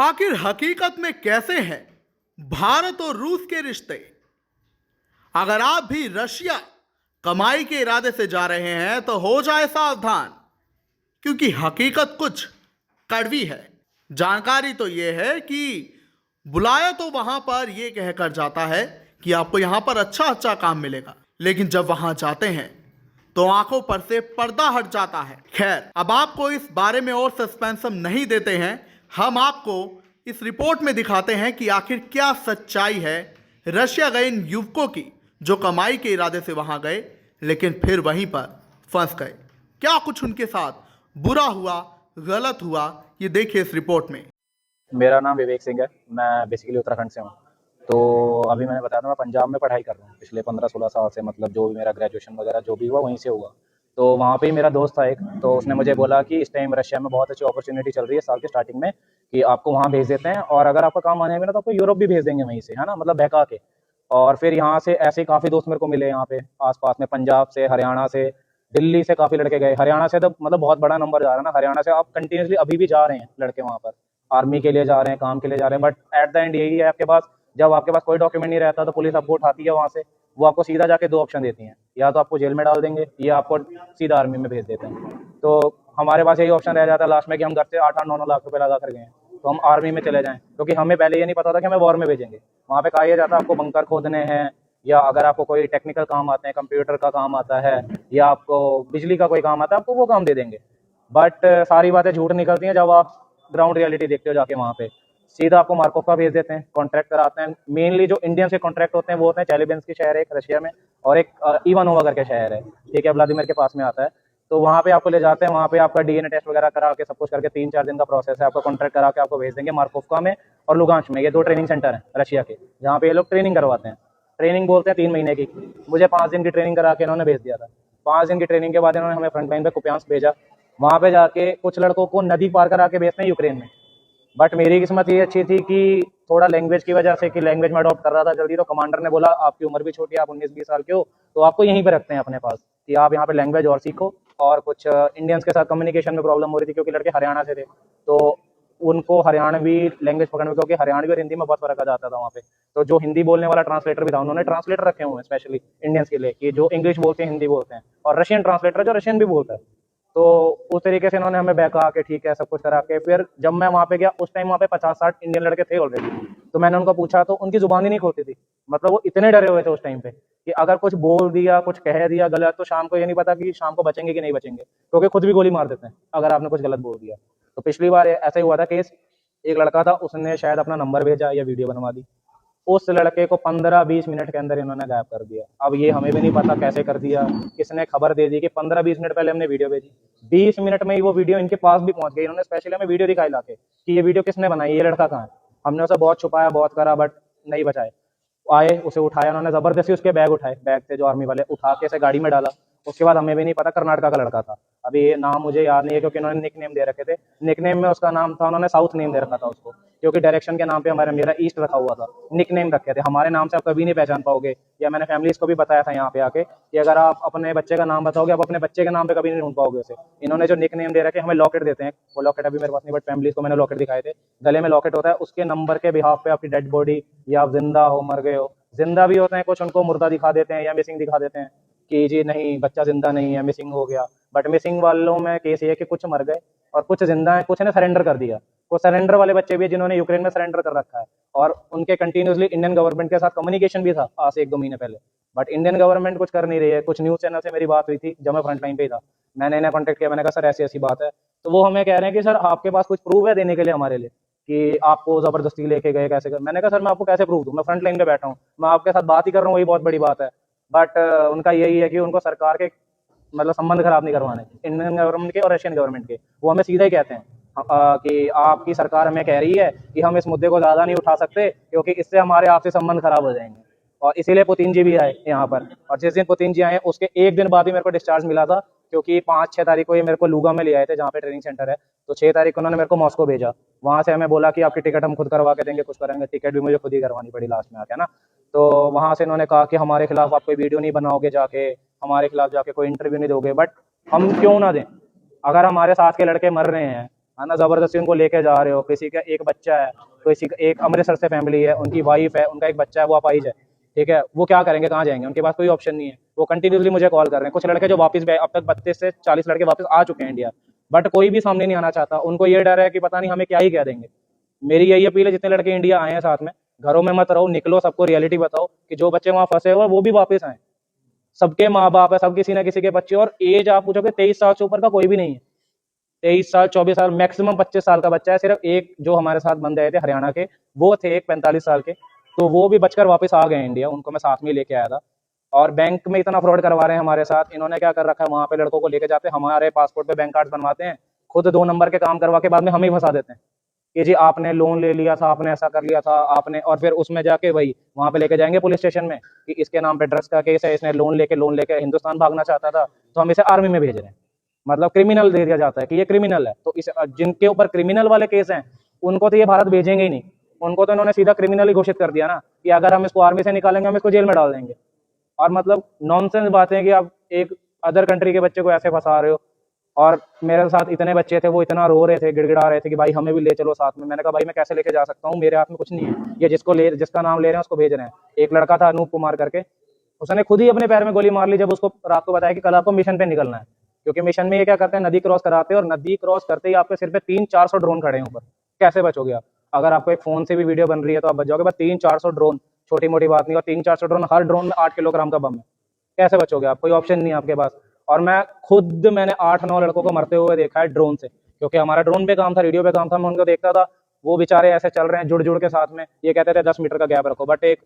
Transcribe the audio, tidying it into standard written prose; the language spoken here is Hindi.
आखिर हकीकत में कैसे हैं भारत और रूस के रिश्ते। अगर आप भी रशिया कमाई के इरादे से जा रहे हैं तो हो जाए सावधान, क्योंकि हकीकत कुछ कड़वी है। जानकारी तो यह है कि बुलाया तो वहां पर यह कहकर जाता है कि आपको यहां पर अच्छा अच्छा काम मिलेगा, लेकिन जब वहां जाते हैं तो आंखों पर से पर्दा हट जाता है। खैर, अब आपको इस बारे में और सस्पेंस हम नहीं देते हैं, हम आपको इस रिपोर्ट में दिखाते हैं कि आखिर क्या सच्चाई है रशिया गए इन युवकों की, जो कमाई के इरादे से वहां गए लेकिन फिर वहीं पर फंस गए। क्या कुछ उनके साथ बुरा हुआ, गलत हुआ, ये देखिए इस रिपोर्ट में। मेरा नाम विवेक सिंह है। मैं बेसिकली उत्तराखंड से हूँ। तो अभी मैंने बताया था, मैं पंजाब में पढ़ाई कर रहा हूँ पिछले 15-16 साल से। मतलब जो भी मेरा ग्रेजुएशन वगैरह जो भी हुआ वहीं से हुआ। तो वहाँ पे ही मेरा दोस्त था एक, तो उसने मुझे बोला कि इस टाइम रशिया में बहुत अच्छी अपॉर्चुनिटी चल रही है साल के स्टार्टिंग में, कि आपको वहाँ भेज देते हैं और अगर आपका काम आने में ना तो आपको यूरोप भी भेज देंगे वहीं से, है ना, मतलब बहका के। और फिर यहाँ से ऐसे काफ़ी दोस्त मेरे को मिले यहाँ पे आसपास में, पंजाब से, हरियाणा से, दिल्ली से काफ़ी लड़के गए। हरियाणा से तो मतलब बहुत बड़ा नंबर जा रहा है ना, हरियाणा से आप कंटिन्यूसली अभी भी जा रहे हैं लड़के वहाँ पर, आर्मी के लिए जा रहे हैं, काम के लिए जा रहे हैं। बट एट द एंड यही है, आपके पास जब आपके पास कोई डॉक्यूमेंट नहीं रहता तो पुलिस आपको उठाती है वहाँ से। वो आपको सीधा जाके दो ऑप्शन देती हैं, या तो आपको जेल में डाल देंगे या आपको सीधा आर्मी में भेज देते हैं। तो हमारे पास यही ऑप्शन रह जाता है लास्ट में कि हम घर से 8-8, 9-9 लाख रुपए लगा कर गए हैं तो हम आर्मी में चले जाएं, क्योंकि हमें पहले ये नहीं पता था कि हमें वॉर में भेजेंगे। वहाँ पे कहा यह जाता है आपको बंकर खोदने हैं, या अगर आपको कोई टेक्निकल काम आते हैं, कंप्यूटर का काम आता है, या आपको बिजली का कोई काम आता है, आपको वो काम दे देंगे। बट सारी बातें झूठ निकलती हैं जब आप ग्राउंड रियलिटी देखते हो जाके वहाँ पे। सीधा आपको मार्कोव का भेज देते हैं, कॉन्ट्रैक्ट कराते हैं। मेनली जो इंडियन से कॉन्ट्रैक्ट होते हैं वो होते हैं चैलिबिंस्की के शहर है एक रशिया में, और एक इवानोवा करके शहर है, ठीक है, व्लादिमीर के पास में आता है। तो वहाँ पे आपको ले जाते हैं, वहाँ पे आपका डीएनए टेस्ट वगैरह करा के सब कुछ करके 3-4 दिन का प्रोसेस है, आपको कॉन्ट्रैक्ट करा के आपको भेज देंगे मार्कोवका में और लुगांश में। ये 2 ट्रेनिंग सेंटर हैं रशिया के, जहाँ पे ये लोग ट्रेनिंग करवाते हैं। ट्रेनिंग बोलते हैं 3 महीने की। मुझे 5 दिन की ट्रेनिंग करा के इन्होंने भेज दिया था। 5 दिन की ट्रेनिंग के बाद इन्होंने हमें फ्रंट लाइन पे कुपियांस्क भेजा। वहाँ पे जाके कुछ लड़कों को नदी पार करा के भेजते हैं यूक्रेन में। बट मेरी किस्मत ये अच्छी थी कि थोड़ा लैंग्वेज की वजह से, कि लैंग्वेज में अडॉप्ट कर रहा था जल्दी, तो कमांडर ने बोला आपकी उम्र भी छोटी है, आप 19-20 साल के हो, तो आपको यहीं पे रखते हैं अपने पास, कि आप यहाँ पे लैंग्वेज और सीखो। और कुछ इंडियंस के साथ कम्युनिकेशन में प्रॉब्लम हो रही थी क्योंकि लड़के हरियाणा से थे, तो उनको हरियाणवी लैंग्वेज पकड़ने में, क्योंकि हरियाणवी और हिंदी में बहुत फर्क आ जाता था वहाँ पे। तो जो हिंदी बोलने वाला ट्रांसलेटर भी था, उन्होंने ट्रांसलेटर रखे हुए हैं स्पेशली इंडियंस के लिए, कि जो इंग्लिश बोलते हैं, हिंदी बोलते हैं, और रशियन ट्रांसलेटर जो रशियन भी बोलता है। तो उस तरीके से इन्होंने हमें बहका के, ठीक है, सब कुछ करा के, फिर जब मैं वहाँ पे गया उस टाइम वहाँ पे 50-60 इंडियन लड़के थे ऑलरेडी। तो मैंने उनको पूछा तो उनकी जुबान ही नहीं खोलती थी। मतलब वो इतने डरे हुए थे उस टाइम पे कि अगर कुछ बोल दिया, कुछ कह दिया गलत, तो शाम को ये नहीं पता कि शाम को बचेंगे कि नहीं बचेंगे, क्योंकि खुद भी गोली मार देते हैं अगर आपने कुछ गलत बोल दिया। तो पिछली बार ऐसा ही हुआ था केस, एक लड़का था, उसने शायद अपना नंबर भेजा या वीडियो बनवा दी, उस लड़के को 15-20 मिनट के अंदर इन्होंने गायब कर दिया। अब ये हमें भी नहीं पता कैसे कर दिया, किसने खबर दे दी कि 15-20 मिनट पहले हमने वीडियो भेजी, 20 मिनट में ही वो वीडियो इनके पास भी पहुंच गई। इन्होंने स्पेशली हमें वीडियो दिखाई लाके कि ये वीडियो किसने बनाई, ये लड़का कहाँ है। हमने उसे बहुत छुपाया, बहुत करा, बट नहीं बचाए। आए, उसे उठाया, उन्होंने जबरदस्ती उसके बैग उठाए, बैग थे जो आर्मी वाले, उठा के ऐसे गाड़ी में डाला। उसके बाद हमें भी नहीं पता, कर्नाटका का लड़का था। अभी ये नाम मुझे याद नहीं है क्योंकि उन्होंने निक नेम दे रखे थे। निक नेम में उसका नाम था, उन्होंने साउथ नेम दे रखा था उसको, क्योंकि डायरेक्शन के नाम पे मेरा ईस्ट रखा हुआ था। निक नेम रखे थे, हमारे नाम से आप कभी नहीं पहचान पाओगे। या मैंने फैमिलीज को भी बताया था यहाँ पे आके कि अगर आप अपने बच्चे का नाम बताओगे, आप अपने बच्चे के नाम पे कभी नहीं ढूंढ पाओगे उसे। इन्होंने जो निक नेम दे रखे, हमें लॉकेट देते हैं, वो लॉकेट अभी मेरे पास नहीं, बट फैमिलीज को मैंने लॉकेट दिखाए थे। गले में लॉकेट होता है, उसके नंबर के बिहाफ पे आपकी डेड बॉडी, या आप जिंदा हो, मर गए हो। जिंदा भी होते हैं कुछ, उनको मुर्दा दिखा देते हैं या मिसिंग दिखा देते हैं कि जी नहीं, बच्चा जिंदा नहीं है, मिसिंग हो गया। बट मिसिंग वालों में केस ये है कि कुछ मर गए और कुछ जिंदा है, कुछ ने सरेंडर कर दिया। कुछ सरेंडर वाले बच्चे भी है जिन्होंने यूक्रेन में सरेंडर कर रखा है, और उनके कंटिन्यूसली इंडियन गवर्नमेंट के साथ कम्युनिकेशन भी था आज से 1-2 महीने पहले। बट इंडियन गवर्नमेंट कुछ कर नहीं रही है। कुछ न्यूज चैनल से मेरी बात हुई थी जब मैं फ्रंट लाइन पे ही था, मैंने इन्हें कॉन्टेक्ट किया, मैंने कहा सर ऐसी ऐसी बात है। तो वो हमें कह रहे हैं कि सर आपके पास कुछ प्रूफ है देने के लिए हमारे लिए, कि आपको जबरदस्ती लेके गए, कैसे कर। मैंने कहा सर मैं आपको कैसे प्रूफ दूं, मैं फ्रंट लाइन पे बैठा हूँ, मैं आपके साथ बात ही कर रहा हूँ, वही बहुत बड़ी बात है। बट उनका यही है कि उनको सरकार के मतलब संबंध खराब नहीं करवाने, इंडियन गवर्नमेंट के और रशियन गवर्नमेंट के। वो हमें सीधा ही कहते हैं कि आपकी सरकार हमें कह रही है कि हम इस मुद्दे को ज़्यादा नहीं उठा सकते क्योंकि इससे हमारे आपसी संबंध खराब हो जाएंगे। और इसीलिए पुतिन जी भी आए यहाँ पर, और जिस दिन पुतिन जी आए उसके एक दिन बाद ही मेरे को डिस्चार्ज मिला था, क्योंकि 5-6 तारीख को ये मेरे को लूगा में ले आए थे जहाँ पे ट्रेनिंग सेंटर है। तो 6 तारीख को उन्होंने मेरे को मॉस्को भेजा। वहाँ से हमें बोला कि आपकी टिकट हम खुद करवा के देंगे, कुछ करेंगे। टिकट भी मुझे खुद ही करवानी पड़ी लास्ट में आके ना। तो वहाँ से इन्होंने कहा कि हमारे खिलाफ आप कोई वीडियो नहीं बनाओगे, जाके हमारे खिलाफ जाके कोई इंटरव्यू नहीं दोगे। बट हम क्यों ना दें, अगर हमारे साथ के लड़के मर रहे हैं, है ना, जबरदस्ती उनको लेके जा रहे हो। किसी का एक बच्चा है, किसी का एक अमृतसर से फैमिली है, उनकी वाइफ है, उनका एक बच्चा है, वो अपाहिज है, ठीक है, वो क्या करेंगे, कहाँ जाएंगे, उनके पास कोई ऑप्शन नहीं है। वो कंटिन्यूसली मुझे कॉल कर रहे हैं। कुछ लड़के जो वापस गए, अब तक 32 से 40 लड़के वापस आ चुके हैं इंडिया, बट कोई भी सामने नहीं आना चाहता। उनको ये डर है कि पता नहीं हमें क्या ही कह देंगे। मेरी यही अपील है, जितने लड़के इंडिया आए हैं साथ में, घरों में मत रहो, निकलो, सबको रियलिटी बताओ कि जो बच्चे वहां फंसे हुए वो भी वापस आए। सबके माँ बाप है, सब किसी ना किसी के बच्चे, और एज आप पूछोगे 23 साल से ऊपर का कोई भी नहीं है। 23 साल 24 साल मैक्सिमम 25 साल का बच्चा है। सिर्फ एक जो हमारे साथ बंदे आए थे हरियाणा के, वो थे एक 45 साल के, तो वो भी बचकर वापस आ गए इंडिया, उनको मैं साथ में लेके आया था। और बैंक में इतना फ्रॉड करवा रहे हैं हमारे साथ। इन्होंने क्या कर रखा है, वहां पे लड़कों को लेके जाते हैं, हमारे पासपोर्ट पे बैंक कार्ड बनवाते हैं, खुद 2 नंबर के काम करवा के बाद में हमें ही फंसा देते हैं कि जी आपने लोन ले लिया था, आपने ऐसा कर लिया था आपने, और फिर उसमें जाके वही वहां पे लेके जाएंगे पुलिस स्टेशन में कि इसके नाम पे ड्रग्स का केस है, इसने लोन लेके हिंदुस्तान भागना चाहता था, तो हम इसे आर्मी में भेज रहे हैं। मतलब क्रिमिनल दे दिया जाता है कि ये क्रिमिनल है। तो इस जिनके ऊपर क्रिमिनल वाले केस हैं, उनको तो ये भारत भेजेंगे ही नहीं। उनको तो इन्होंने सीधा क्रिमिनल ही घोषित कर दिया ना, कि अगर हम इसको आर्मी से निकालेंगे, हम इसको जेल में डाल देंगे। और मतलब नॉनसेंस बातें हैं कि आप एक अदर कंट्री के बच्चे को ऐसे फंसा रहे हो। और मेरे साथ इतने बच्चे थे, वो इतना रो रहे थे, गिड़गिड़ा रहे थे कि भाई हमें भी ले चलो साथ में। मैंने कहा भाई मैं कैसे लेके जा सकता हूँ, मेरे हाथ में कुछ नहीं है, ये जिसका नाम ले रहे हैं उसको भेज रहे हैं। एक लड़का था अनूप कुमार करके, उसने खुद ही अपने पैर में गोली मार ली जब उसको रात को बताया कि कल आपको मिशन पे निकलना है। क्योंकि मिशन में ये क्या करते हैं, नदी क्रॉस कराते हैं, और नदी क्रॉस करते ही आपके सिर पे 300-400 ड्रोन खड़े हैं ऊपर। कैसे बचोगे आप? अगर आपको एक फोन से भी वीडियो बन रही है तो आप बच जाओगे, बस 300-400 ड्रोन छोटी मोटी बात नहीं। और 300-400 ड्रोन, हर ड्रोन में 8 किलोग्राम का बम है। कैसे बचोगे आप? कोई ऑप्शन नहीं है आपके पास। और मैंने 8-9 लड़कों को मरते हुए देखा है ड्रोन से, क्योंकि हमारा ड्रोन पे काम था, रेडियो पे काम था, मैं उनको देखता था, वो बेचारे ऐसे चल रहे हैं जुड़ जुड़ के साथ में। ये कहते थे 10 मीटर का गैप रखो, बट एक